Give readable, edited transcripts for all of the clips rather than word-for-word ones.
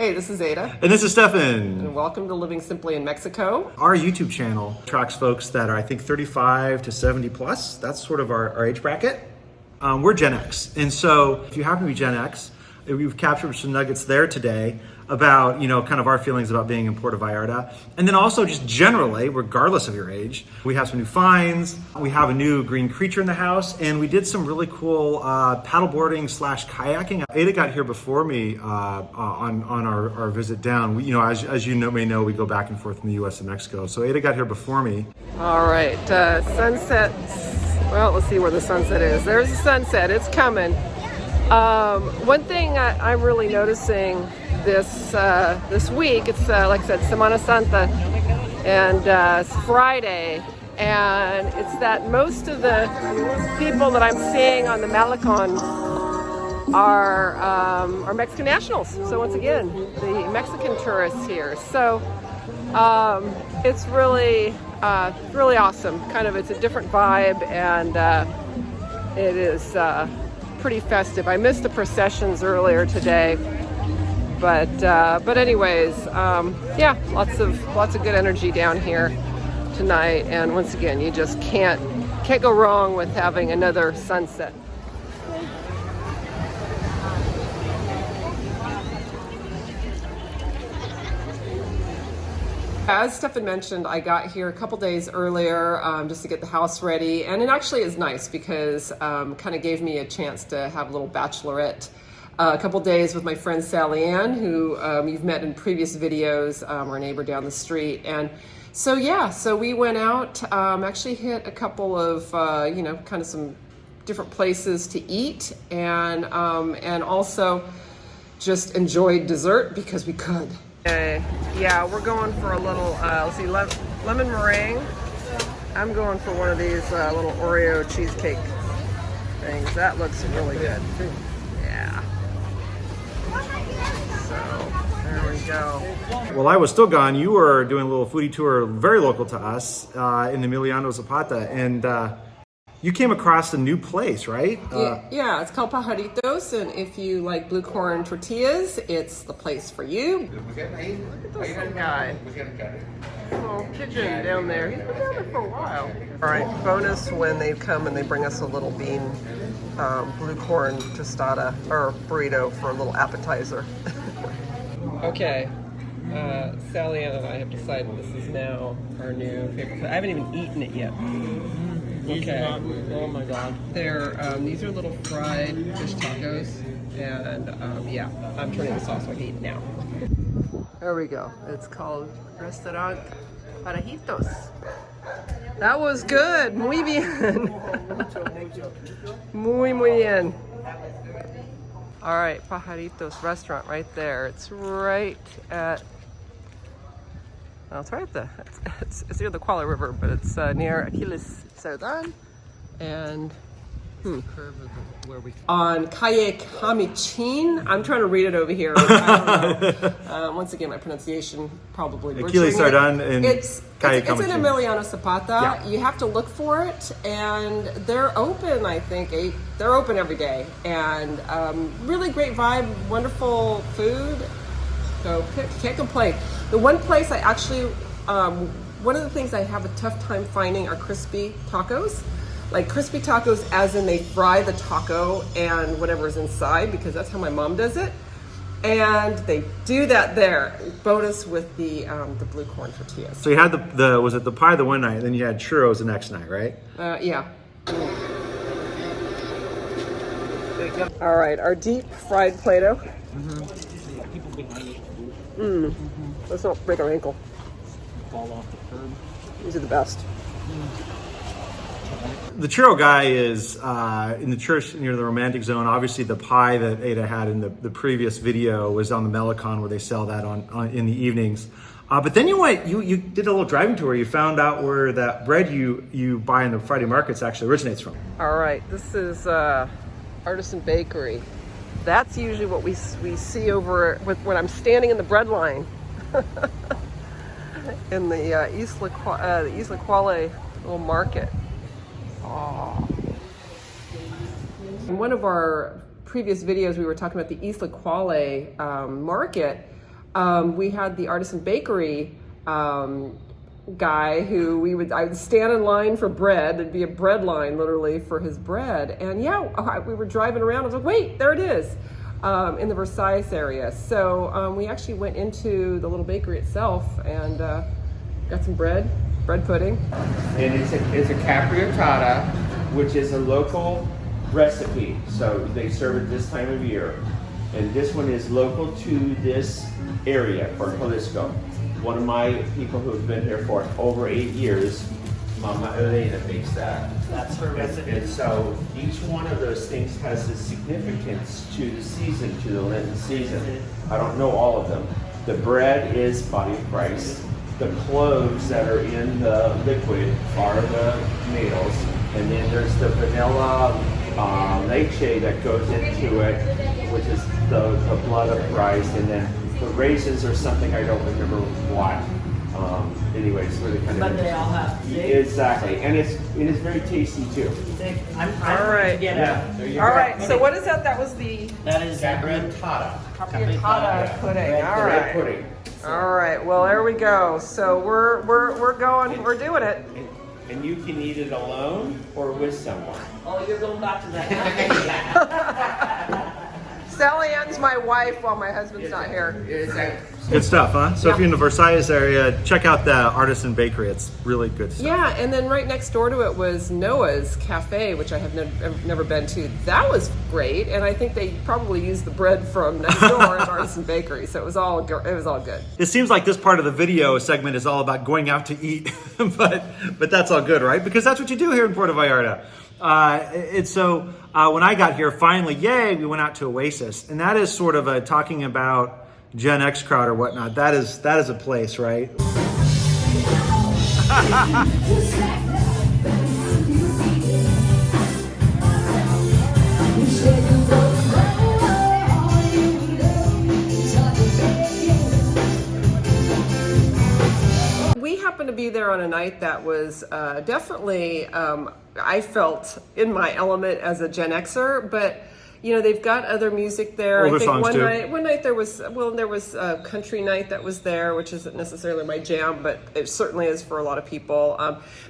Hey, this is Ada. And this is Stefan. And welcome to Living Simply in Mexico. Our YouTube channel tracks folks that are, I think, 35 to 70 plus. That's sort of our age bracket. We're Gen X. And so if you happen to be Gen X, we've captured some nuggets there today about, kind of our feelings about being in Puerto Vallarta. And then also just generally, regardless of your age, we have some new finds. We have a new green creature in the house, and we did some really cool paddleboarding / kayaking. Ada got here before me on our visit down. As you may know, we go back and forth from the US and Mexico. So Ada got here before me. All right, sunset. Well, let's see where the sunset is. There's the sunset, it's coming. One thing I'm really noticing this week, it's like I said, Semana Santa, and it's Friday, and it's that most of the people that I'm seeing on the Malecon are Mexican nationals. So once again, the Mexican tourists here. So it's really awesome. Kind of, it's a different vibe, and it is pretty festive. I missed the processions earlier today. But anyways, yeah, lots of good energy down here tonight. And once again, you just can't go wrong with having another sunset. As Stefan mentioned, I got here a couple days earlier just to get the house ready, and it actually is nice because kind of gave me a chance to have a little bachelorette. A couple days with my friend Sally Ann, who you've met in previous videos, our neighbor down the street. And so, yeah, so we went out, actually hit a couple of, kind of some different places to eat, and also just enjoyed dessert because we could. Okay, yeah, we're going for a little, let's see, lemon meringue. I'm going for one of these little Oreo cheesecake things. That looks really good. Yeah. So there we go. While I was still gone, you were doing a little foodie tour very local to us in Emiliano Zapata, and you came across a new place, right? Yeah, it's called Pajaritos, and if you like blue corn tortillas, it's the place for you. Look at this guy. Little pigeon down there. He's been down there for a while. All right, bonus when they come and they bring us a little bean blue corn tostada or burrito for a little appetizer. Okay, Sally Ann and I have decided this is now our new favorite. I haven't even eaten it yet. Okay. Oh my God. They're these are little fried fish tacos, and yeah, I'm turning this off so I can eat it now. There we go. It's called Restaurant Pajaritos. That was good. Muy bien. Muy bien. All right, Pajaritos restaurant right there. It's right at. Well, it's right at the. It's near the Kuala River, but it's near Achilles Sardan, and on Calle Camichin. I'm trying to read it over here. I don't know. Once again, my pronunciation probably. Achilles Sardan and it's Calle it's in Camichin. Emiliano Zapata. Yeah. You have to look for it, and they're open. I think they're open every day, and really great vibe, wonderful food. So can't complain. The one place I actually, one of the things I have a tough time finding are crispy tacos. Like crispy tacos as in they fry the taco and whatever's inside, because that's how my mom does it. And they do that there. Bonus with the blue corn tortillas. So you had the was it the pie the one night, then you had churros the next night, right? Yeah. All right, our deep fried Play-Doh. Let's not break our ankle. Fall off the curb. These are the best. The Churro Guy is in the church near the Romantic Zone. Obviously, the pie that Ada had in the previous video was on the Malecon, where they sell that on in the evenings. But then you did a little driving tour. You found out where that bread you buy in the Friday markets actually originates from. All right, this is Artisan Bakery. That's usually what we see over when I'm standing in the bread line in the Isla Quale little market. Oh. In one of our previous videos, we were talking about the Isla Quale market. we had the Artisan Bakery guy who I would stand in line for bread. There'd be a bread line literally for his bread. And yeah, we were driving around. I was like, wait, there it is, in the Versailles area. So we actually went into the little bakery itself and got some bread pudding. And it's a capriotata, which is a local recipe. So they serve it this time of year. And this one is local to this area for Jalisco. One of my people who have been here for over 8 years, Mama Elena makes that. That's her recipe. And so each one of those things has a significance to the season, to the Lenten season. I don't know all of them. The bread is body of Christ. The cloves that are in the liquid are the tomatoes. And then there's the vanilla leche that goes into it, which is the blood of Christ. And then the raisins are something I don't remember what. Anyways, really kind of. But they all have. Exactly, and it is very tasty too. All right. All right. So what is that? That was the. That is Capriotata. Capriotata pudding. All Red right. pudding. All right. Well, there we go. So we're going. We're doing it. And you can eat it alone or with someone. Oh, you're going back to that. Sally Ann's my wife while my husband's not here. Good stuff, huh? So if you're in the Versailles area, check out the Artisan Bakery. It's really good stuff. Yeah, and then right next door to it was Noah's Cafe, which I have never been to. That was great, and I think they probably used the bread from next door at Artisan Bakery, so it was all good. It seems like this part of the video segment is all about going out to eat, but that's all good, right? Because that's what you do here in Puerto Vallarta. When I got here, finally, yay, we went out to Awaysis, and that is sort of talking about Gen X crowd or whatnot. That is a place, right? We happened to be there on a night that was definitely, I felt in my element as a Gen Xer, but you know, they've got other music there. Older I think songs one night there was a country night that was there, which isn't necessarily my jam, but it certainly is for a lot of people.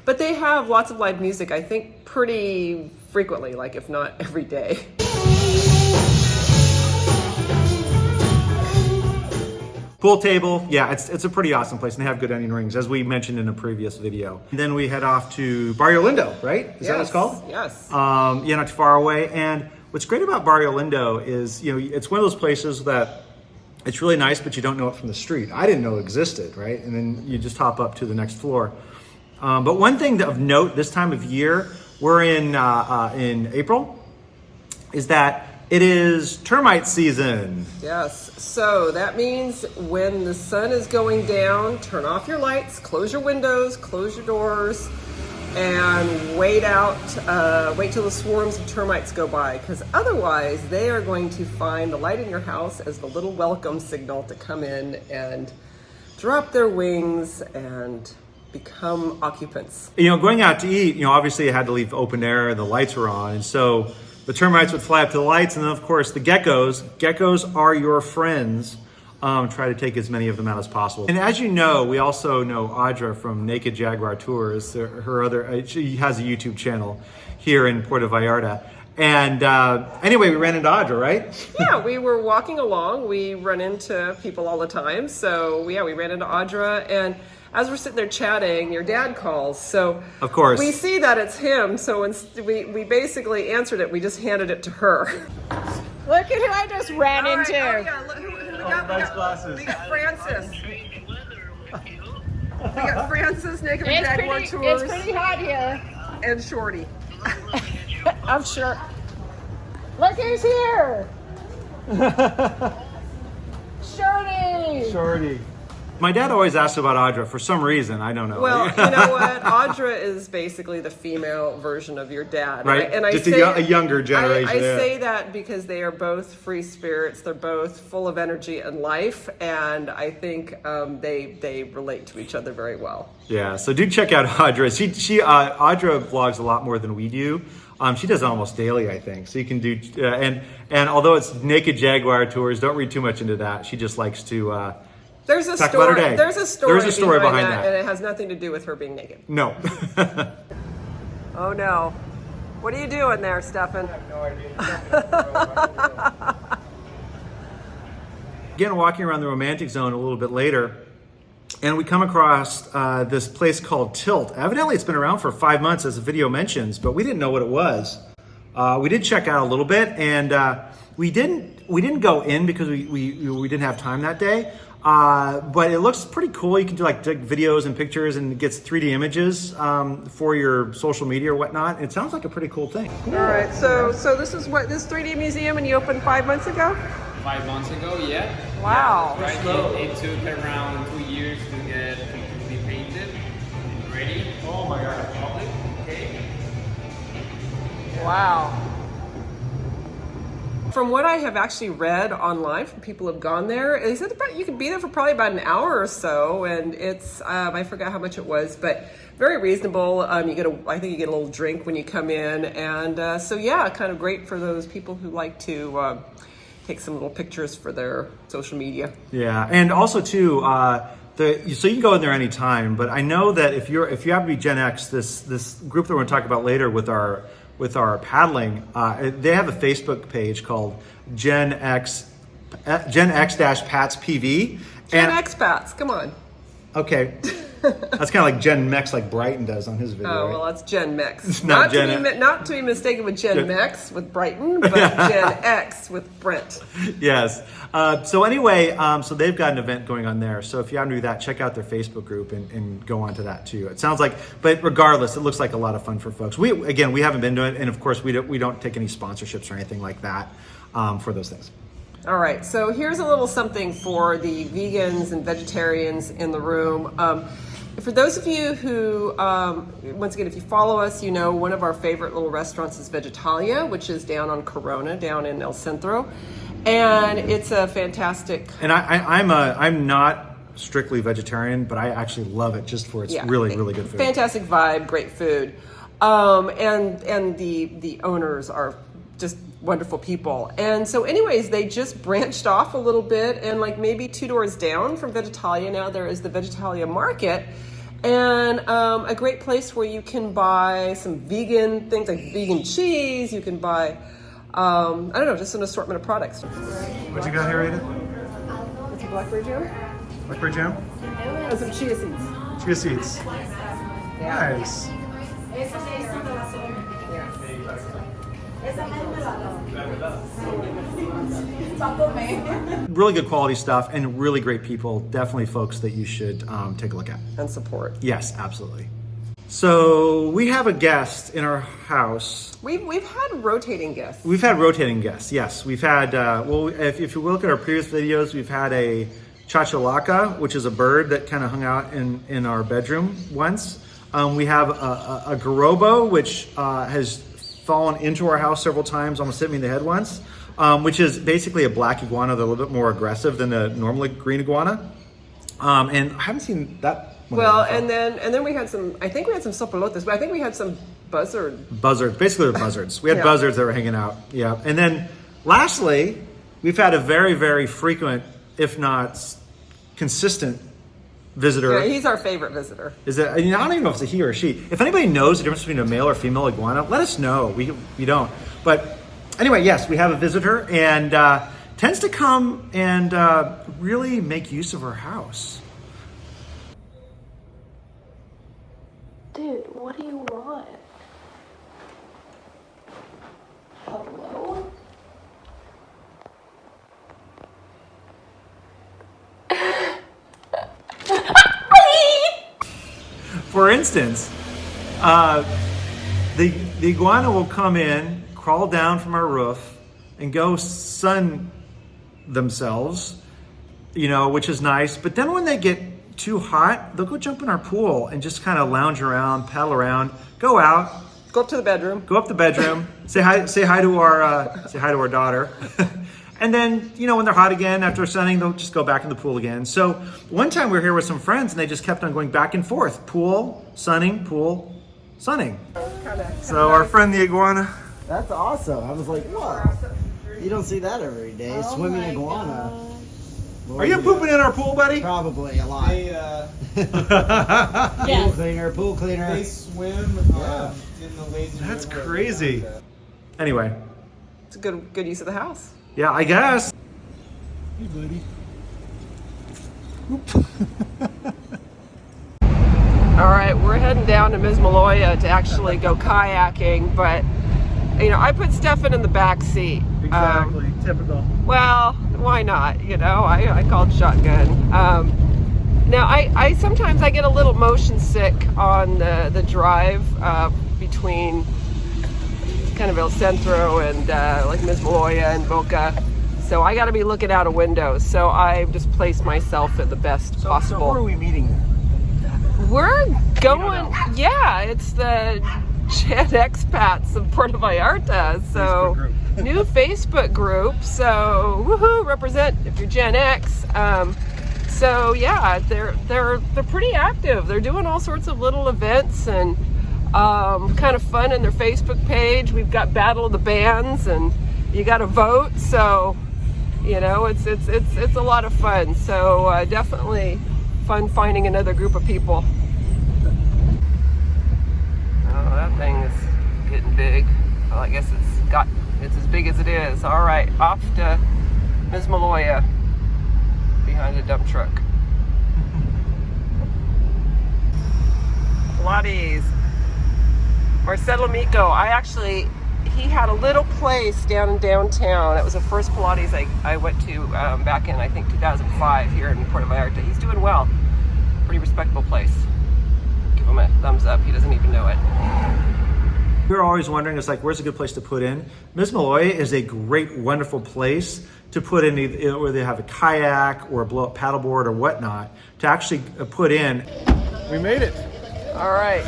But they have lots of live music, I think, pretty frequently, like if not every day. Pool table, yeah, it's a pretty awesome place, and they have good onion rings, as we mentioned in a previous video. And then we head off to Barrio Lindo, right? Is that what it's called? Yes. Yeah, not too far away. And what's great about Barrio Lindo is, you know, it's one of those places that it's really nice, but you don't know it from the street. I didn't know it existed, right? And then you just hop up to the next floor. But one thing of note this time of year, we're in April, is that it is termite season. Yes, so that means when the sun is going down, turn off your lights, close your windows, close your doors, and wait till the swarms of termites go by, because otherwise they are going to find the light in your house as the little welcome signal to come in and drop their wings and become occupants. You know, going out to eat, you know, obviously I had to leave open air and the lights were on, and so the termites would fly up to the lights, and then of course the geckos. Geckos are your friends. Try to take as many of them out as possible. And as you know, we also know Audra from Naked Jaguar Tours. She has a YouTube channel here in Puerto Vallarta. And anyway, we ran into Audra, right? Yeah, we were walking along. We run into people all the time. So yeah, we ran into Audra, and as we're sitting there chatting, your dad calls. So of course we see that it's him. So we basically answered it. We just handed it to her. Look at who I just ran into. Oh, yeah. Look, who we got? Nice glasses. We got Francis. We got Francis, Naked Jaguar Tours. It's pretty hot here. And Shorty. I'm sure. Look who's here. Shorty. My dad always asks about Audra for some reason. I don't know. Well, you know what? Audra is basically the female version of your dad. Right? And I just say, a younger generation. I say that because they are both free spirits. They're both full of energy and life. And I think they relate to each other very well. Yeah, so do check out Audra. Audra vlogs a lot more than we do. She does it almost daily, I think. So you can do, and although it's Naked Jaguar Tours, don't read too much into that. She just likes to There's a Talk about her story. day. There's a story. There's a story behind that. and it has nothing to do with her being naked. No. Oh no! What are you doing there, Stefan? I have no idea. Again, walking around the romantic zone a little bit later, and we come across this place called Tilt. Evidently, it's been around for 5 months, as the video mentions, but we didn't know what it was. We did check out a little bit, and we didn't go in because we didn't have time that day. But it looks pretty cool. You can do like videos and pictures, and it gets 3D images for your social media or whatnot. It sounds like a pretty cool thing. All right, so this is what this 3D museum, and you opened 5 months ago. 5 months ago, yeah. Wow. Right. It took around 2 years to get completely painted and ready. Oh my god. Public. Okay. Wow. From what I have actually read online from people who have gone there, they said you could be there for probably about an hour or so, and it's I forgot how much it was, but very reasonable. I think you get a little drink when you come in, and so yeah, kind of great for those people who like to take some little pictures for their social media. Yeah, and also too, so you can go in there anytime. But I know that if you have to be Gen X, this group that we're going to talk about later with our paddling, they have a Facebook page called GenX Pats PV. Gen X Pats, come on. Okay. That's kind of like Gen Mex, like Brighton does on his video. Oh, right? well, that's Gen Mex. It's not to be mistaken with Gen Mex with Brighton, but Gen X with Brent. Yes. So anyway, so they've got an event going on there. So if you happen to do that, check out their Facebook group and go on to that too. It sounds like, but regardless, it looks like a lot of fun for folks. We haven't been to it, and of course we don't take any sponsorships or anything like that for those things. All right, so here's a little something for the vegans and vegetarians in the room. For those of you who, once again, if you follow us, you know one of our favorite little restaurants is Veggitalia, which is down on Corona, down in El Centro, and it's a fantastic. And I'm not strictly vegetarian, but I actually love it just for its really good food. Fantastic vibe, great food, and the owners are just wonderful people. And so anyways, they just branched off a little bit, and like maybe 2 doors down from Veggitalia now there is the Veggitalia Market, and a great place where you can buy some vegan things like vegan cheese. You can buy I don't know, just an assortment of products. What you got here, Aiden? It's a blackberry jam. Blackberry jam? Oh, some chia seeds. Chia seeds. Nice. Really good quality stuff and really great people. Definitely folks that you should take a look at. And support. Yes, absolutely. So we have a guest in our house. We've had rotating guests. We've had rotating guests, yes. We've had, if you look at our previous videos, we've had a chachalaca, which is a bird that kind of hung out in our bedroom once. We have a garobo, which has fallen into our house several times, almost hit me in the head once, which is basically a black iguana. They're a little bit more aggressive than a normal green iguana. And I haven't seen that one. Well, and then we had some, I think we had some sopolotes, but I think we had some buzzards. Basically they're buzzards. We had buzzards that were hanging out, yeah. And then lastly, we've had a very, very frequent, if not consistent visitor. Yeah, he's our favorite visitor. Is that, I don't even know if it's a he or a she. If anybody knows the difference between a male or female iguana, let us know. We don't. But anyway, yes, we have a visitor, and tends to come and really make use of our house. Dude, what do you want? Hello? For instance, the iguana will come in, crawl down from our roof, and go sun themselves, which is nice. But then when they get too hot, they'll go jump in our pool and just kind of lounge around, paddle around, go out, Go up to the bedroom. Go up the bedroom, say hi to our daughter. And then, when they're hot again after sunning, they'll just go back in the pool again. So one time we were here with some friends and they just kept on going back and forth. Pool, sunning, pool, sunning. So our friend the iguana. That's awesome. I was like, what? You don't see that every day. Swimming iguana. Are you pooping in our pool, buddy? Probably a lot. They, Pool cleaner. they swim in the lazy That's river. crazy. Anyway, It's a good use of the house. yeah, I guess. Hey, buddy. All right, we're heading down to Mismaloya to actually go kayaking, but you know, I put Stefan in the back seat. Exactly, typical. Well, why not? You know, I called shotgun. Now, I sometimes I get a little motion sick on the drive between kind of El Centro and like Mismaloya and Boca. So I got to be looking out a window. So I've just placed myself at the best possible. So where are we meeting then? We're going, yeah, it's the GenX of Puerto Vallarta. So new Facebook group. So woohoo, represent if you're Gen X. So yeah, they're pretty active. They're doing all sorts of little events and kind of fun in their Facebook page. We've got Battle of the Bands, and you got to vote. So you know, it's a lot of fun. So definitely fun finding another group of people. Oh, that thing is getting big. Well, I guess it's as big as it is. All right, off to Mismaloya behind a dump truck. Pilates. Marcelo Mico. He had a little place down in downtown. That was the first Pilates I went to back in, I think, 2005 here in Puerto Vallarta. He's doing well. Pretty respectable place. Give him a thumbs up. He doesn't even know it. We were always wondering, it's like, where's a good place to put in? Mismaloya is a great, wonderful place to put in, where they have a kayak or a blow-up paddleboard or whatnot, to actually put in. We made it. All right.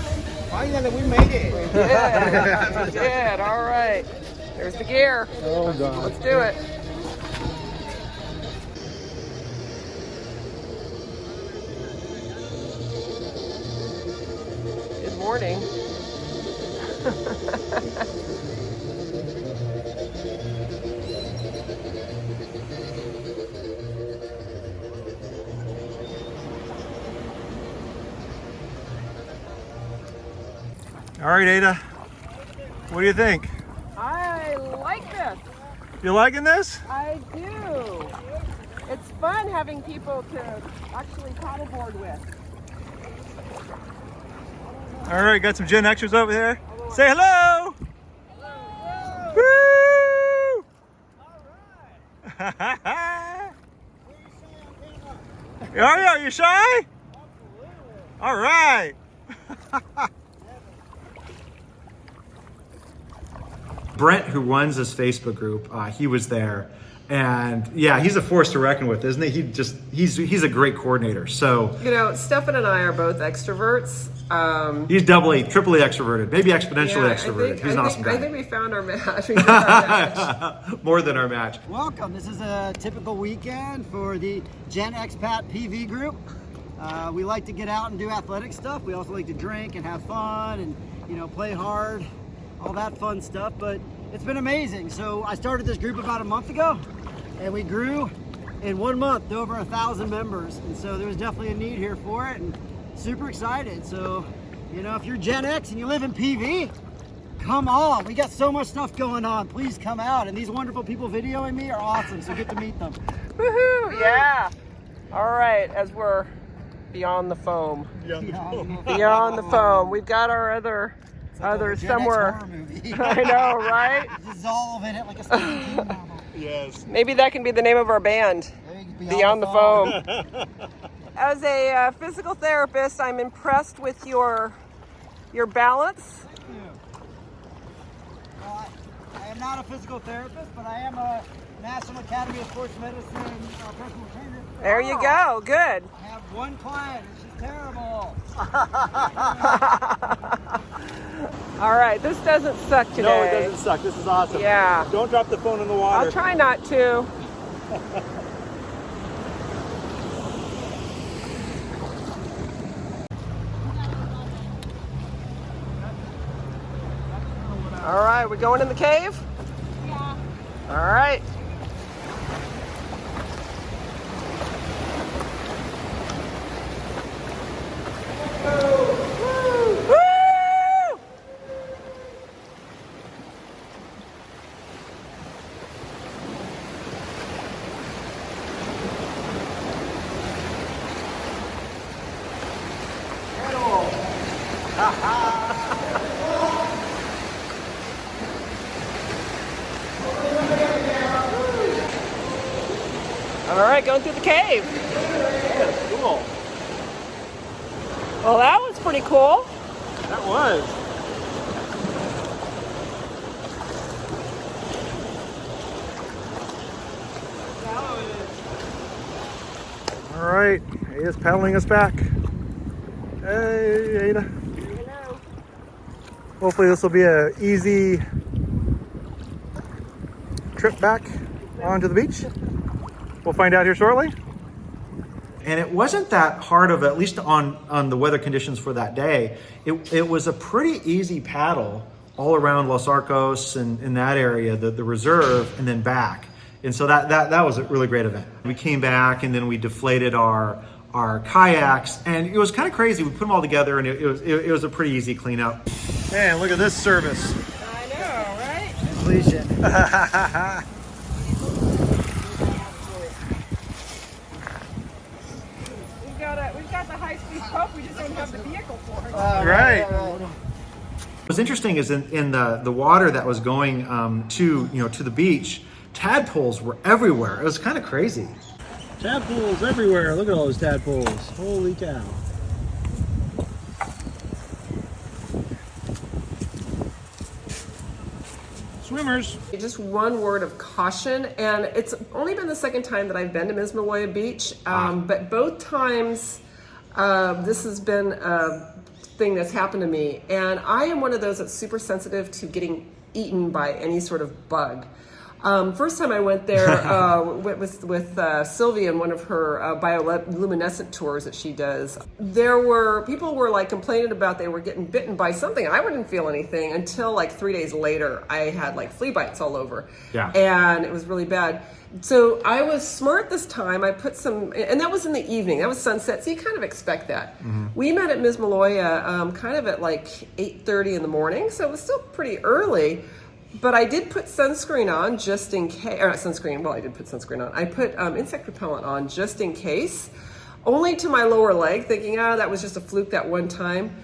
Finally, we made it. We did. All right. There's the gear. Oh, God. Let's do it. Good morning. All right, Ada, what do you think? I like this. You liking this? I do. It's fun having people to actually paddleboard with. All right, got some Gen Xers over there. Say hello. Hello. Woo! All right. Are you shy? All right. Brent, who runs this Facebook group, he was there, and yeah, he's a force to reckon with, isn't he? He's a great coordinator. So You know, Stefan and I are both extroverts. he's doubly, triply extroverted, maybe exponentially Yeah, extroverted. He's an awesome guy. I think we found our match. We found our match. More than our match. Welcome. This is a typical weekend for the Gen Expat PV group. We like to get out and do athletic stuff. We also like to drink and have fun and, you know, play hard, all that fun stuff. But it's been amazing. So I started this group about a month ago, and we grew in 1 month to over 1,000 members. And so there was definitely a need here for it, and super excited. So, you know, if you're Gen X and you live in PV, come on. We got so much stuff going on. Please come out. And these wonderful people videoing me are awesome. So get to meet them. Woohoo! Yeah. All right, as we're beyond the foam. Beyond the foam. We've got our other somewhere. I know, right? Dissolve in it like a Stephen King novel. Yes. Maybe that can be the name of our band. Beyond the foam. As a physical therapist, I'm impressed with your balance. Thank you. Well, I am not a physical therapist, but I am a National Academy of Sports Medicine personal trainer. There you go. Good. I have one client, and she's terrible. All right, this doesn't suck today. No, it doesn't suck. This is awesome. Yeah. Don't drop the phone in the water. I'll try not to. All right, we're going in the cave? Yeah. All right. All right, going through the cave. Yeah, cool. Well, that was pretty cool. That was. All right, Ada's paddling us back. Hey, Ada. Hopefully this will be an easy trip back onto the beach. We'll find out here shortly. And it wasn't that hard of, at least on the weather conditions for that day, it was a pretty easy paddle all around Los Arcos and in that area, the reserve, and then back. And so that was a really great event. We came back and then we deflated our kayaks, and it was kind of crazy. We put them all together and it was a pretty easy cleanup. Man, look at this service. I know, right? Completion. We've got the high-speed boat, we just don't have the vehicle for it. Right. What's interesting is in the water that was going to the beach, tadpoles were everywhere. It was kind of crazy. Tadpoles everywhere. Look at all those tadpoles. Holy cow. Swimmers. Just one word of caution, and it's only been the second time that I've been to Mismaloya Beach, but both times this has been a thing that's happened to me, and I am one of those that's super sensitive to getting eaten by any sort of bug. First time I went there with Sylvia in one of her bioluminescent tours that she does. People were like complaining about they were getting bitten by something. I wouldn't feel anything until like 3 days later. I had like flea bites all over. Yeah. And it was really bad. So I was smart this time. I put some, and that was in the evening. That was sunset, so you kind of expect that. Mm-hmm. We met at Mismaloya kind of at like 8:30 in the morning, so it was still pretty early. But I did put sunscreen on just in case, or not sunscreen, well, I did put sunscreen on. I put insect repellent on just in case, only to my lower leg, thinking, that was just a fluke that one time.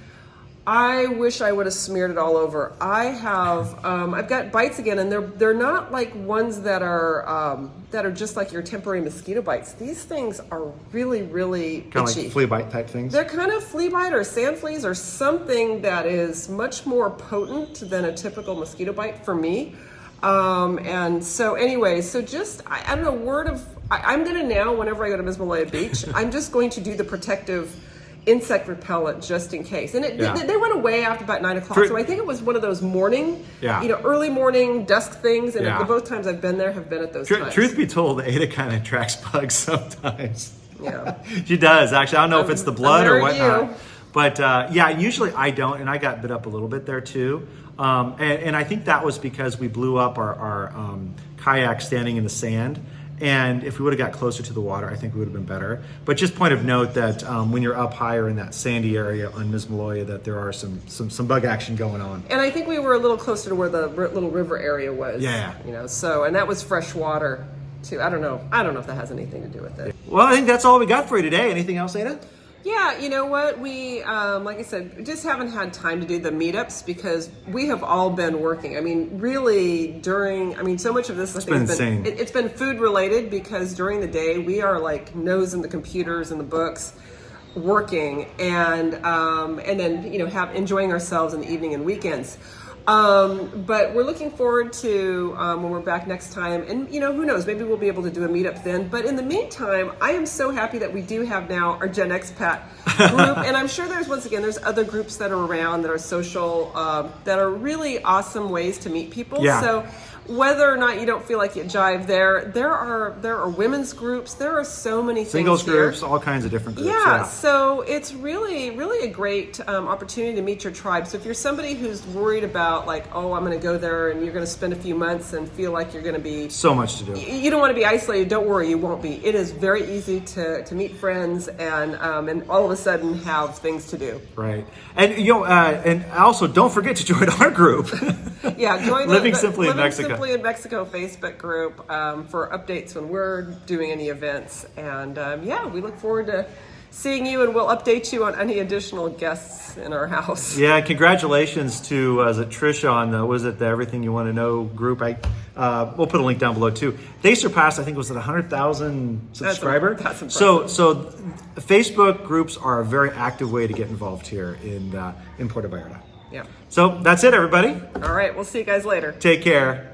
I wish I would have smeared it all over. I've got bites again, and they're not like ones that are just like your temporary mosquito bites. These things are really, really kind of itchy. like flea bite type things. They're kind of flea bite or sand fleas or something that is much more potent than a typical mosquito bite for me. And so anyway, so just, I don't know, I'm gonna now, whenever I go to Mismaloya Beach, I'm just going to do the protective insect repellent just in case. And they went away after about 9 o'clock. So I think it was one of those morning, early morning dusk things. And the both times I've been there have been at those times. Truth be told, Ada kind of tracks bugs sometimes. Yeah. She does, actually. I don't know if it's the blood or whatnot. You. But usually I don't, and I got bit up a little bit there too. And I think that was because we blew up our kayak standing in the sand. And if we would have got closer to the water, I think we would have been better. But just point of note that when you're up higher in that sandy area on Mismaloya, that there are some bug action going on. And I think we were a little closer to where the little river area was. Yeah. So, and that was fresh water too. I don't know if that has anything to do with it. Well, I think that's all we got for you today. Anything else, Ada? Yeah, you know what? We, like I said, just haven't had time to do the meetups because we have all been working. I mean, really so much of this, I think, has been, it's been food related because during the day we are like nose in the computers and the books working and then, enjoying ourselves in the evening and weekends. But we're looking forward to when we're back next time, and who knows, maybe we'll be able to do a meetup then. But in the meantime, I am so happy that we do have now our GenX Pat group, and I'm sure there's other groups that are around that are social, that are really awesome ways to meet people. Yeah. So whether or not you don't feel like you jive there are women's groups. There are so many things Singles here. groups, all kinds of different groups. Yeah, so it's really a great opportunity to meet your tribe. So if you're somebody who's worried about like, oh, I'm going to go there and you're going to spend a few months and feel like you're going to be So much to do. you don't want to be isolated. Don't worry, you won't be. It is very easy to meet friends and all of a sudden have things to do. Right. And and also don't forget to join our group. Yeah, join Living Simply in Mexico. Living Simply in Mexico Facebook group for updates when we're doing any events. And we look forward to seeing you, and we'll update you on any additional guests in our house. Yeah, congratulations to Trisha on the Everything You Want to Know group. We'll put a link down below too. They surpassed, I think, was it 100,000 subscriber? That's impressive. So Facebook groups are a very active way to get involved here in Puerto Vallarta. Yeah. So that's it, everybody. All right, we'll see you guys later. Take care.